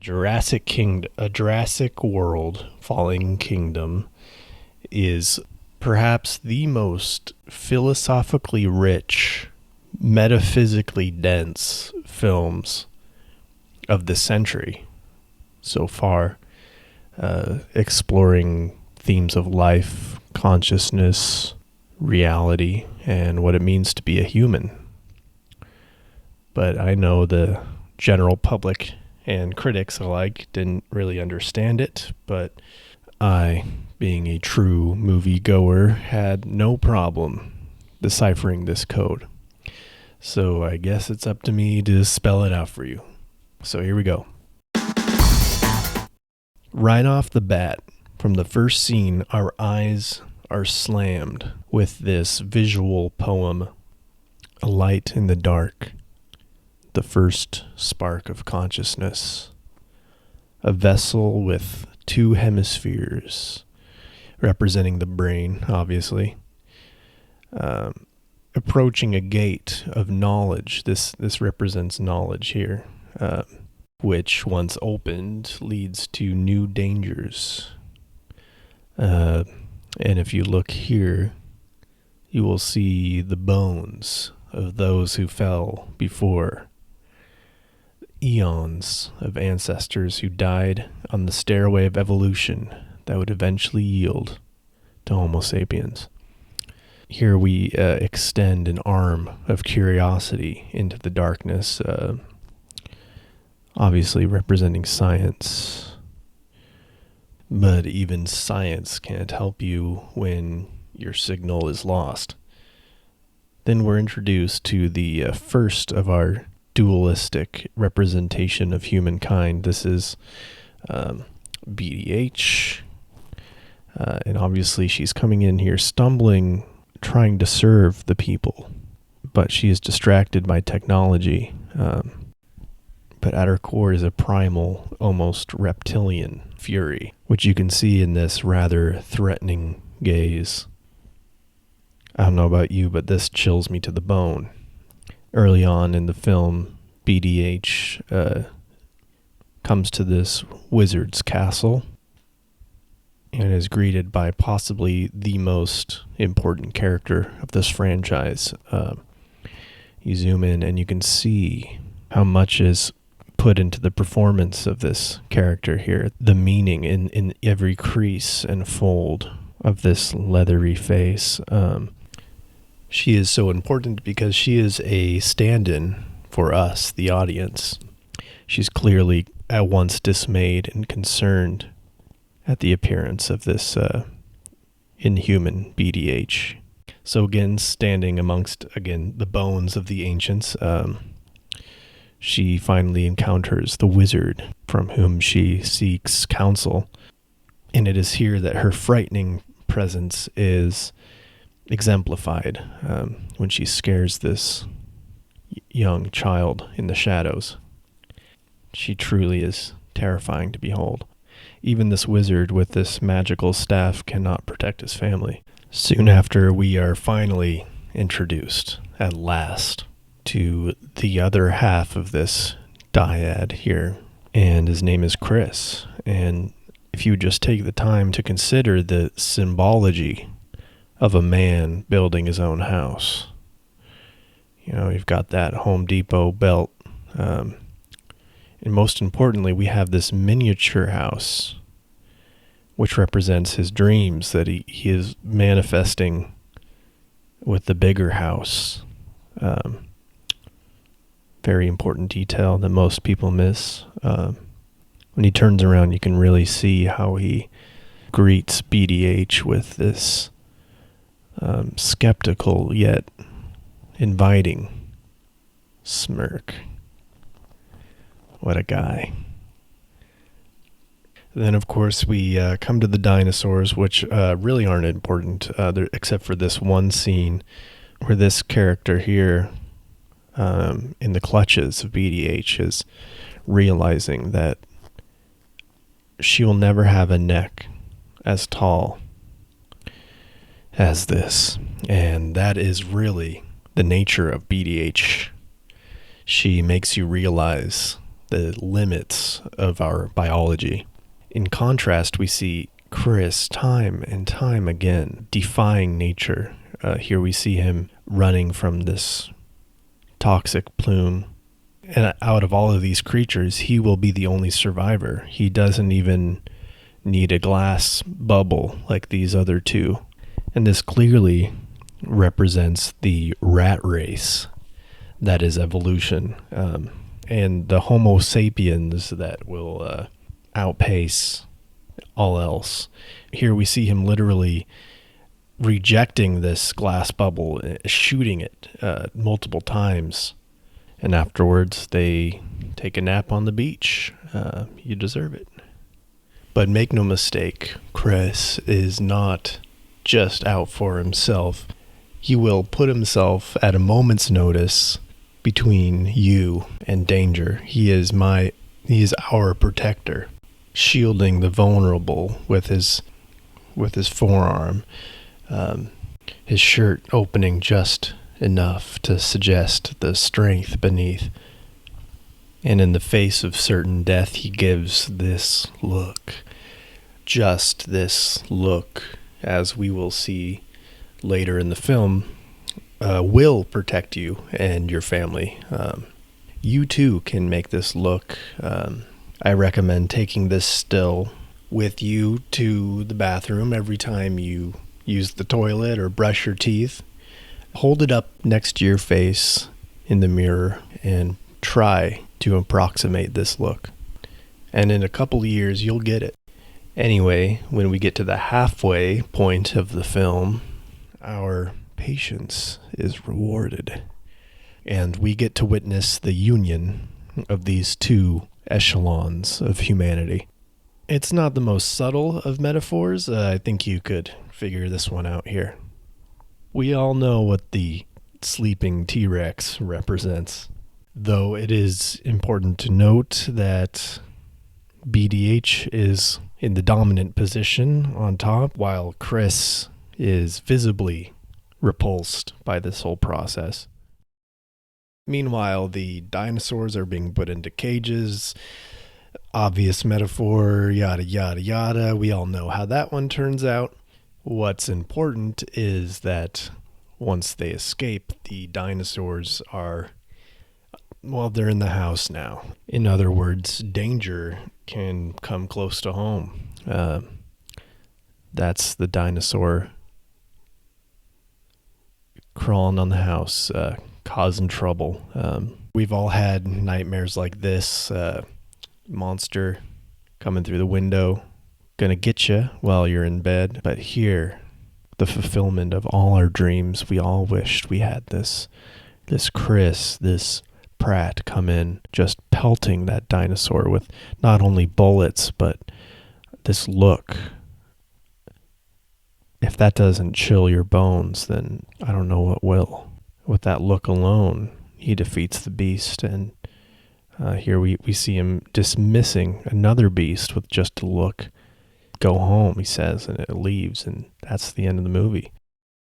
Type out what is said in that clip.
A Jurassic World Falling Kingdom is perhaps the most philosophically rich, metaphysically dense films of the century so far, exploring themes of life, consciousness, reality, and what it means to be a human. But I know the general public and critics alike didn't really understand it, but I, being a true moviegoer, had no problem deciphering this code. So I guess it's up to me to spell it out for you. So here we go. Right off the bat, from the first scene, our eyes are slammed with this visual poem, A Light in the Dark, the first spark of consciousness, a vessel with two hemispheres, representing the brain, obviously, approaching a gate of knowledge. This represents knowledge here, which once opened leads to new dangers. And if you look here, you will see the bones of those who fell before. Eons of ancestors who died on the stairway of evolution that would eventually yield to Homo sapiens. Here we extend an arm of curiosity into the darkness, obviously representing science. But even science can't help you when your signal is lost. Then we're introduced to the first of our dualistic representation of humankind. This is BDH. And obviously she's coming in here stumbling, trying to serve the people. But she is distracted by technology. But at her core is a primal, almost reptilian fury, which you can see in this rather threatening gaze. I don't know about you, but this chills me to the bone. Early on in the film, BDH comes to this wizard's castle and is greeted by possibly the most important character of this franchise. You zoom in and you can see how much is put into the performance of this character here. The meaning in every crease and fold of this leathery face. She is so important because she is a stand-in for us, the audience. She's clearly at once dismayed and concerned at the appearance of this inhuman BDH. So again, standing amongst, the bones of the ancients, she finally encounters the wizard from whom she seeks counsel. And it is here that her frightening presence is exemplified when she scares this young child in the shadows. She truly is terrifying to behold. Even this wizard with this magical staff cannot protect his family. Soon after, we are finally introduced, at last, to the other half of this dyad here, and his name is Chris. And if you just take the time to consider the symbology of a man building his own house. You know, you've got that Home Depot belt. And most importantly, we have this miniature house, which represents his dreams that he is manifesting with the bigger house. Very important detail that most people miss. When he turns around, you can really see how he greets BDH with this skeptical yet inviting smirk. What a guy. Then, of course, we come to the dinosaurs, which really aren't important, except for this one scene where this character here, in the clutches of BDH, is realizing that she will never have a neck as tall as this. And that is really the nature of BDH. She makes you realize the limits of our biology. In contrast, we see Chris time and time again defying nature. Here we see him running from this toxic plume. And out of all of these creatures, he will be the only survivor. He doesn't even need a glass bubble like these other two. And this clearly represents the rat race that is evolution, and the Homo sapiens that will outpace all else. Here we see him literally rejecting this glass bubble, shooting it multiple times, and afterwards they take a nap on the beach. You deserve it. But make no mistake, Chris is not just out for himself. He will put himself at a moment's notice between you and danger. He is our protector, shielding the vulnerable with his forearm, his shirt opening just enough to suggest the strength beneath. And in the face of certain death, he gives this look, just this look, as we will see later in the film, will protect you and your family. You too can make this look. I recommend taking this still with you to the bathroom every time you use the toilet or brush your teeth. Hold it up next to your face in the mirror and try to approximate this look. And in a couple years, you'll get it. Anyway, when we get to the halfway point of the film, our patience is rewarded, and we get to witness the union of these two echelons of humanity. It's not the most subtle of metaphors. I think you could figure this one out here. We all know what the sleeping T-Rex represents, though it is important to note that BDH is in the dominant position on top, while Chris is visibly repulsed by this whole process. Meanwhile, the dinosaurs are being put into cages. Obvious metaphor, yada, yada, yada. We all know how that one turns out. What's important is that once they escape, the dinosaurs are, well, they're in the house now. In other words, danger can come close to home. That's the dinosaur crawling on the house, causing trouble. We've all had nightmares like this. Monster coming through the window, gonna get you while you're in bed. But here, the fulfillment of all our dreams. We all wished we had this Chris, this Pratt come in, just pelting that dinosaur with not only bullets, but this look. If that doesn't chill your bones, then I don't know what will. With that look alone, he defeats the beast, and here we see him dismissing another beast with just a look. Go home, he says, and it leaves, and that's the end of the movie.